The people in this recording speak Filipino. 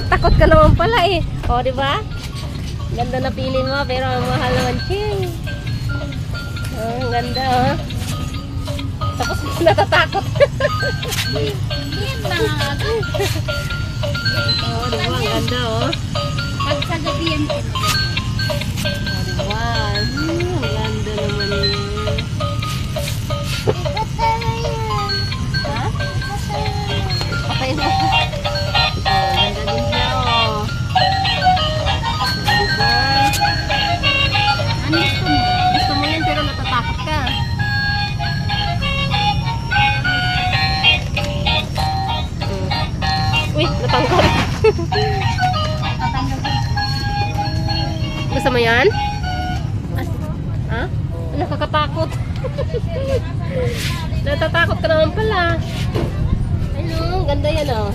Takot ka naman pala eh. O, di ba? Ganda na pili mo, pero ang mahal naman, ching. Oh, ang ganda, oh. Tapos natatakot. Yan na. Oh, di ba? Ang ganda, oh. Pag sa gabi yan po. Wow, ang ganda naman yun. Ha? Okay na. Oh, ganda din siya, oh. Diba? Ano gusto mo? Gusto mo yan pero natatakot ka. Uy, natanggal. Tatanggal ko. Gusto mo yan? Ha? Nakakatakot. Natatakot ka naman pala. Ano, ganda yan, oh.